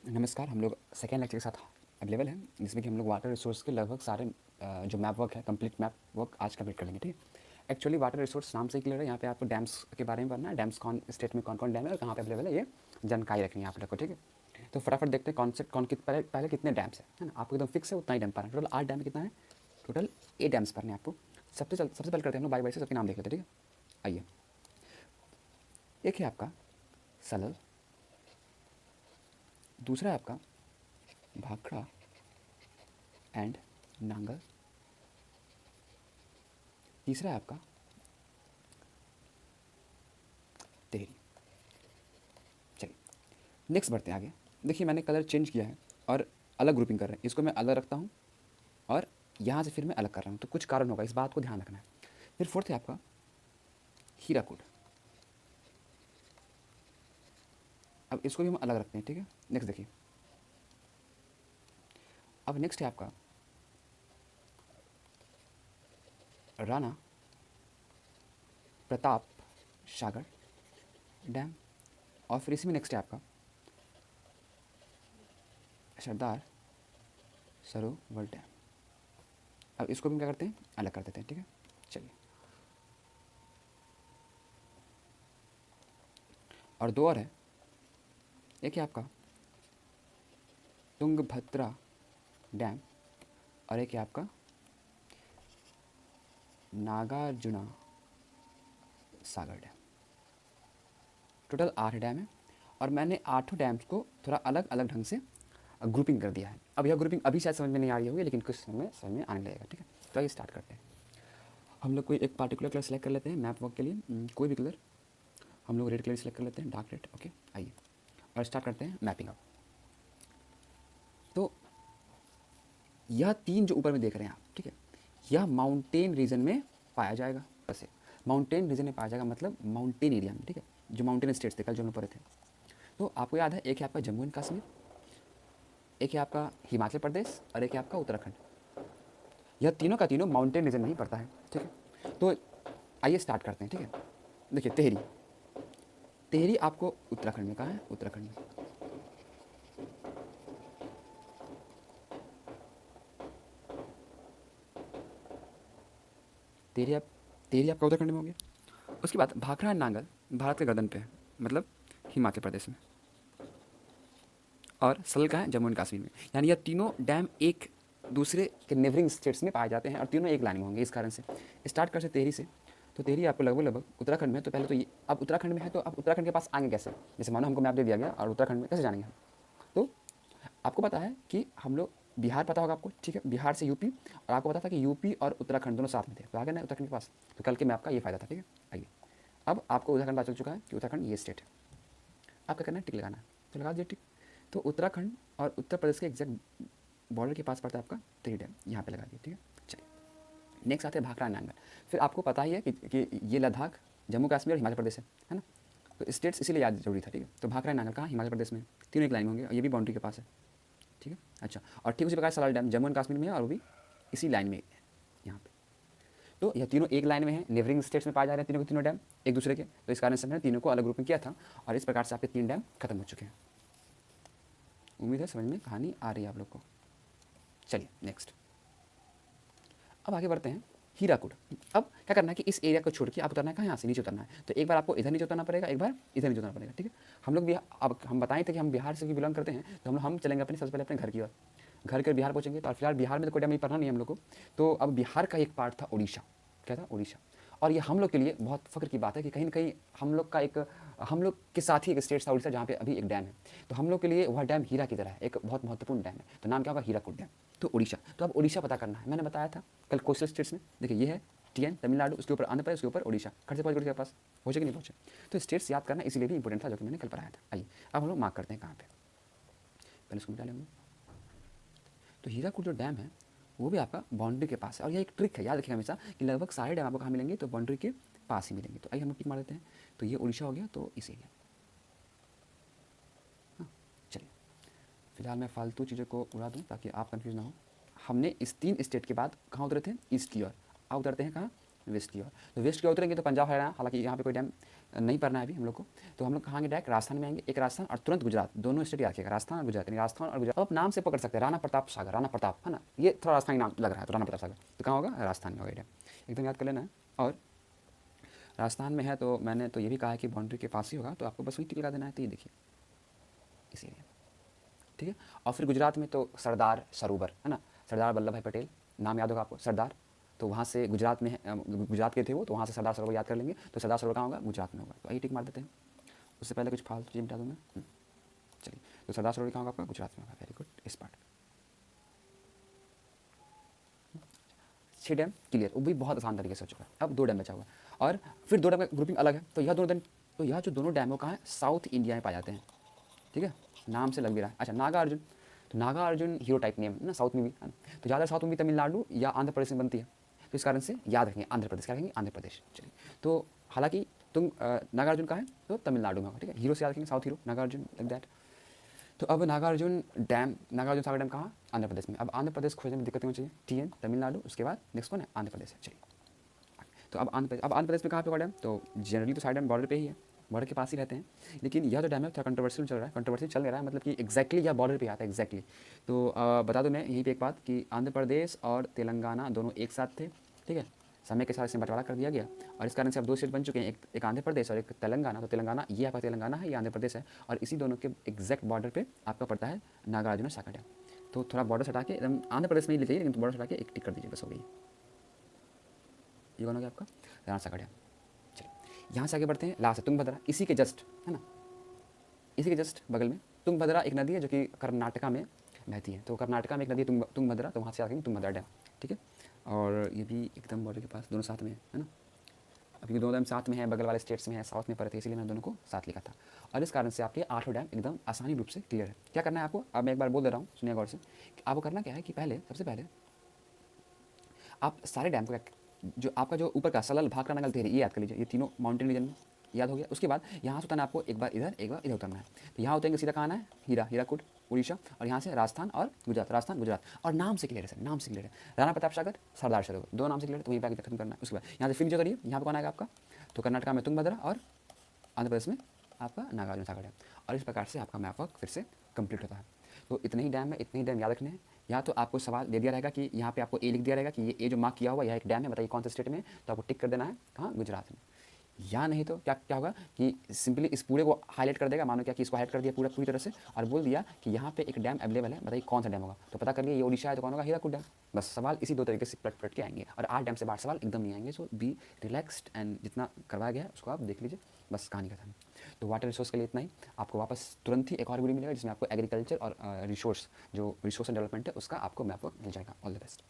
नमस्कार। हम लोग सेकेंड लेक्चर के साथ अवेलेबल हैं, जिसमें कि हम लोग वाटर रिसोर्स के लगभग सारे जो मैप वर्क है, कंप्लीट मैप वर्क आज कंप्लीट कर लेंगे। ठीक है। एक्चुअली वाटर रिसोर्स नाम से ही क्लियर है। यहाँ पे आपको डैम्स के बारे में पढ़ना है। डैम्स कौन स्टेट में कौन कौन डैम है और कहाँ पे अवेलेबल है, ये जानकारी रखनी है आप लोग को। ठीक है। तो फटाफट देखते हैं कौन से कौन पहले कितने डैम्स है ना। आपको एकदम फिक्स है उतना ही डैम पाना है। टोटल 8 डैम कितना है? टोटल 8 डैम्स भरने हैं आपको। सबसे पहले करते हैं हम लोग बाई बाई से सबके नाम देख लेते हैं। ठीक है। आइए, एक है आपका सलल, दूसरा है आपका भाखड़ा एंड नांगल, तीसरा है आपका तेरी। चलिए नेक्स्ट बढ़ते हैं आगे। देखिए मैंने कलर चेंज किया है और अलग ग्रुपिंग कर रहे हैं। इसको मैं अलग रखता हूँ और यहाँ से फिर मैं अलग कर रहा हूँ, तो कुछ कारण होगा, इस बात को ध्यान रखना है। फिर फोर्थ है आपका हीराकुड। अब इसको भी हम अलग रखते हैं। ठीक है। नेक्स्ट देखिए, अब नेक्स्ट है आपका राणा प्रताप सागर डैम, और फिर इसी में नेक्स्ट है आपका सरदार सरोवर डैम। अब इसको भी हम क्या करते हैं, अलग कर देते हैं। ठीक है। चलिए, और दो और है। एक है आपका तुंगभद्रा डैम और एक है आपका नागार्जुना सागर डैम। टोटल 8 डैम है और मैंने 8 डैम्स को थोड़ा अलग अलग ढंग से ग्रुपिंग कर दिया है। अब यह ग्रुपिंग अभी शायद समझ में नहीं आ रही होगी, लेकिन कुछ समय समझ में आने लगेगा। ठीक है। तो आइए स्टार्ट करते हैं। हम लोग कोई एक पार्टिकुलर कलर सेलेक्ट कर लेते हैं मैप वर्क के लिए। कोई भी कलर, हम लोग रेड कलर सेलेक्ट कर लेते हैं, डार्क रेड। ओके, आइए और स्टार्ट करते हैं मैपिंग अप। तो यह तीन जो ऊपर में देख रहे हैं आप, ठीक है, यह माउंटेन रीजन में पाया जाएगा। वैसे माउंटेन रीजन में पाया जाएगा मतलब माउंटेन एरिया में। ठीक है। जो माउंटेन स्टेट्स थे कल जो हम लोग पढ़े थे, तो आपको याद है, एक है आपका जम्मू एंड कश्मीर, एक है आपका हिमाचल प्रदेश और एक है आपका उत्तराखंड। यह तीनों का तीनों माउंटेन रीजन में ही पड़ता है। ठीक है। तो आइए स्टार्ट करते हैं। ठीक है। देखिए टेहरी, टेहरी आपको उत्तराखंड में कहाँ है? उत्तराखंड में। टेहरी आप, टेहरी आपका उत्तराखंड में हो गया। उसके बाद भाखड़ा एंड नांगल भारत के गर्दन पे है, मतलब हिमाचल प्रदेश में। और सल का है जम्मू एंड कश्मीर में। यानी यह तीनों डैम एक दूसरे के नेबरिंग स्टेट्स में पाए जाते हैं और तीनों एक लाइन में होंगे। इस कारण से स्टार्ट कर से टेहरी से। तो टेहरी आपको लगभग लगभग उत्तराखंड में है। तो पहले तो ये, अब उत्तराखंड में है तो अब उत्तराखंड के पास आएंगे कैसे? जैसे मानो हमको मैप दे दिया गया और उत्तराखंड में कैसे जानेंगे हम? तो आपको पता है कि हम लोग बिहार पता होगा आपको, ठीक है, बिहार से यूपी, और आपको पता था कि यूपी और उत्तराखंड दोनों साथ में थे, तो आ गया ना उत्तराखंड के पास। तो कल के मैप का ये फायदा था। ठीक है। आइए, अब आपको उत्तराखंड पता चल चुका है कि उत्तराखंड ये स्टेट है। आप क्या करना है, टिक लगाना है। तो लगा दिया टिक। तो उत्तराखंड और उत्तर प्रदेश के एग्जैक्ट बॉर्डर के पास पड़ता है आपका टेहरी डैम, यहाँ पे लगा दिया। ठीक है। चलिए नेक्स्ट आते हैं भाखड़ा नांगल। फिर आपको पता ही है कि ये लद्दाख जम्मू कश्मीर और हिमाचल प्रदेश है ना। तो स्टेट्स इसीलिए याद जरूरी था। ठीक है। तो भाखड़ा नांगल कहाँ? हिमाचल प्रदेश में। तीनों एक लाइन में होंगे और ये भी बाउंड्री के पास है। ठीक है। अच्छा, और ठीक उसी प्रकार सलाल डैम जम्मू एंड कश्मीर में है और वो भी इसी लाइन में है, यहाँ पे। तो यह तीनों एक लाइन में है, नेबरिंग स्टेट्स में पाए जा रहे हैं तीनों के तीनों डैम एक दूसरे के। तो इस कारण से मैंने तीनों को अलग ग्रुप में किया था और इस प्रकार से आपके 3 डैम खत्म हो चुके हैं। उम्मीद है समझ में कहानी आ रही है आप लोग को। चलिए नेक्स्ट, अब आगे बढ़ते हैं हीराकुड। अब क्या करना है कि इस एरिया को छोड़ के आप उतरना है कहाँ? यहाँ से नीचे उतरना है। तो एक बार आपको इधर नीचे उतरना पड़ेगा, एक बार इधर नीचे उतरना पड़ेगा। ठीक है। हम लोग भी, अब हम बताए थे कि हम बिहार से भी बिलोंग करते हैं, तो हम चलेंगे अपने सबसे पहले अपने घर की ओर। घर के बिहार पहुँचेंगे। तो फिलहाल बिहार में तो कोई डैम नहीं पढ़ना नहीं हम लोग को। तो अब बिहार का एक पार्ट था उड़ीसा। क्या था? उड़ीसा। और ये हम लोग के लिए बहुत फ़ख्र की बात है कि कहीं ना कहीं हम लोग का एक, हम लोग के साथ ही एक स्टेट था उड़ीसा, जहाँ पे अभी एक डैम है। तो हम लोग के लिए वह डैम हीरा की तरह है, एक बहुत महत्वपूर्ण डैम है। तो नाम क्या होगा? हीराकुड डैम। तो उड़ीसा, तो अब उड़ीसा पता करना है। मैंने बताया था कल कोस्टल स्टेट्स में। देखिए ये है टीएन तमिलनाडु, उसके ऊपर आंध्र प्रदेश, उसके ऊपर उड़ीसा। खट से पहुँच गए के पास, पहुँचे कि नहीं पहुँचे? तो स्टेट्स याद करना इसीलिए भी इंपॉर्टेंट था, जो कि मैंने कल पढ़ाया था। आइए अब हम लोग मार्क करते हैं कहाँ पे। पहले इसको मिटा लें हम लोग। तो हीराकुड जो डैम है वो भी आपका बाउंड्री के पास है। और यह एक ट्रिक है, याद रखिएगा हमेशा कि लगभग सारे डैम आपको कहाँ मिलेंगे? तो बाउंड्री के पास ही मिलेंगे। तो आइए हम लोग टिक मार देते हैं। तो ये उड़ीसा हो गया, तो इस एरिया में। हाँ, चलिए फिलहाल मैं फालतू चीज़ों को उड़ा दूँ ताकि आप कंफ्यूज ना हो। हमने इस 3 स्टेट के बाद कहाँ उतरे थे? ईस्ट की ओर। अब उतरते हैं कहाँ? वेस्ट की ओर। तो वेस्ट की ओर उतरेंगे तो पंजाब हरियाणा, हालांकि यहाँ पे कोई डैम नहीं पड़ना है अभी हम लोग को। तो हम लोग कहाँ आएंगे, डायरेक्ट राजस्थान में आएंगे। एक राजस्थान और तुरंत गुजरात, दोनों स्टेट याद रखिएगा, राजस्थान और गुजरात, यानी राजस्थान और गुजरात। अब नाम से पकड़ सकते हैं, राणा प्रताप सागर, राणा प्रताप है ना, ये थोड़ा राजस्थानी नाम लग रहा है, तो राणा प्रताप सागर तो कहाँ होगा, राजस्थान में होगा ये डैम, एकदम याद कर लेना है। और राजस्थान में है तो मैंने तो ये भी कहा है कि बाउंड्री के पास ही होगा, तो आपको बस वही टिक लगा देना है। तो ये देखिए इसी एरिया, ठीक है। और फिर गुजरात में तो सरदार सरोवर है ना, सरदार वल्लभ भाई पटेल, नाम याद होगा आपको, सरदार। तो वहाँ से गुजरात में गुजरात के थे वो, तो वहाँ से सरदार सरोवर याद कर लेंगे। तो सरदार सरोवर कहाँ होगा, गुजरात में होगा। तो यही टिक मार देते हैं। उससे पहले कुछ फालतू चीज़ बता दूँ मैं। चलिए, तो सरदार सरोवर कहाँ होगा आपका, गुजरात में होगा। वेरी गुड, इस पार्ट 6 डैम क्लियर, वो भी बहुत आसान तरीके से हो चुका है। अब 2 डैम बचा हुआ है, और फिर 2 डैम का ग्रुपिंग अलग है। तो यह दोनों डैम, तो यह जो दोनों डैम है वो कहाँ है, साउथ इंडिया में पाए जाते हैं, ठीक है। नाम से लग भी रहा है। अच्छा, नागा अर्जुन, तो Naga Arjun hero type name है ना, साउथ में भी है ना। तो ज़्यादा साउथ में भी तमिलनाडु या आंध्र प्रदेश में बनती है, तो इस कारण से याद रखेंगे आंध्र प्रदेश, क्या रखेंगे, आंध्र प्रदेश। चलिए, तो हालांकि तुम नागार्जुन का है तो तमिलनाडु में होगा, ठीक है। हीरो से याद रखेंगे, south hero Nagarjuna, like that. तो अब नागार्जुन डैम, नागार्जुन सागर डैम कहाँ, आंध्र प्रदेश में। अब आंध्र प्रदेश खोजने में दिक्कत होनी चाहिए, TN तमिलनाडु, उसके बाद नेक्स्ट कौन है, आंध्र प्रदेश है। चलिए, तो अब आंध्र प्रदेश में कहाँ पे होगा डैम, तो जनरली तो साइड डैम बॉर्डर पे ही है, बॉर्डर के पास ही रहते हैं। लेकिन यह जो डैम है थोड़ा कंट्रोवर्शियल चल रहा है, कंट्रोवर्शियल चल रहा है मतलब कि एक्जैक्टली यह बॉर्डर पे आता है एग्जैक्टली। तो बता दूं मैं यहीं पे एक बात कि आंध्र प्रदेश और तेलंगाना दोनों एक साथ थे, ठीक है। समय के साथ इसे बंटवारा कर दिया गया, और इस कारण से अब 2 स्टेट बन चुके हैं, एक आंध्र प्रदेश और एक तेलंगाना। तो तेलंगाना, ये आपका तेलंगाना है, ये आंध्र प्रदेश है, और इसी दोनों के एग्जैक्ट बॉर्डर पे आपका पड़ता है नागार्जुन सागर डैम। तो थोड़ा बॉर्डर हटा के एकदम आंध्र प्रदेश में ही ले जाइए, लेकिन बॉर्डर हटा के एक टिक कर दीजिए, बस हो गई। ये कौन हो गया आपका, राणा सागर डैम। चलिए, यहाँ से आगे बढ़ते हैं, लास्ट है तुंगभद्रा, इसी के जस्ट है ना, इसी के जस्ट बगल में तुंगभद्रा एक नदी है जो कि कर्नाटका में बहती है। तो कर्नाटका में एक नदी है तुंगभद्रा, तो वहाँ से आगे तुंगभद्रा डैम, ठीक है। और ये भी एकदम बॉर्डर के पास, दोनों साथ में है ना। अभी दोनों डैम साथ में है, बगल वाले स्टेट्स में है, साउथ में पड़ते हैं, इसीलिए मैंने दोनों को साथ लिखा था। और इस कारण से आपके 8 डैम एकदम आसानी रूप से क्लियर है। क्या करना है आपको, अब मैं एक बार बोल दे रहा हूँ, सुनिए गौर से। आपको करना क्या है कि पहले, सबसे पहले आप सारे डैम को, जो आपका जो ऊपर का सलल, भाखड़ा, नंगल, टिहरी, ये याद कर लीजिए, ये तीनों माउंटेन रीजन में याद हो गया। उसके बाद यहाँ से उतरना है आपको, एक बार इधर उतरना है। तो यहाँ उतरेंगे, सीधा कहाँ आना है, हीराकुड उड़ीसा, और यहाँ से राजस्थान और गुजरात, राजस्थान गुजरात। और नाम से क्लियर है सर, नाम से क्लियर है, राणा प्रताप सागर, सरदार सरोवर, 2 नाम से क्लियर है। तो वहीं पर खत्म करना है। उसके बाद यहाँ से फिर नीचे उतरिए, यहाँ पर कौन आएगा आपका, तो कर्नाटका में तुंगभद्रा, और आंध्र प्रदेश में आपका नागार्जुन सागर डैम। और इस प्रकार से आपका मैप वर्क फिर से कंप्लीट होता है। तो इतने ही डैम है, इतने ही डैम याद रखने हैं। या तो आपको सवाल दे दिया रहेगा कि यहाँ पे आपको ए लिख दिया रहेगा कि ये जो मार्क किया हुआ यह एक डैम है, बताइए कौन से स्टेट में, तो आपको टिक कर देना है कहाँ, गुजरात में। या नहीं तो क्या क्या होगा कि सिंपली इस पूरे को हाईलाइट कर देगा, मानो क्या कि इसको हाईलाइट कर दिया पूरी तरह से, और बोल दिया कि यहाँ पे एक डैम अवेलेबल है, बताइए कौन सा डैम होगा। तो पता कर लिया ये उड़ीसा है, तो कौन होगा, हीराकुड डैम। बस सवाल इसी 2 तरीके से पलट के आएंगे, और 8 डैम से 12 सवाल एकदम नहीं आएंगे। सो बी रिलैक्सड, एंड जितना करवाया गया है उसको आप देख लीजिए, बस कहानी खत्म। तो वाटर रिसोर्स के लिए इतना ही। आपको वापस तुरंत ही एक और वीडियो मिलेगा जिसमें आपको एग्रीकल्चर और रिसोर्स, जो रिसोर्स एंड डेवलपमेंट है, उसका आपको मैप मिल जाएगा। All the best.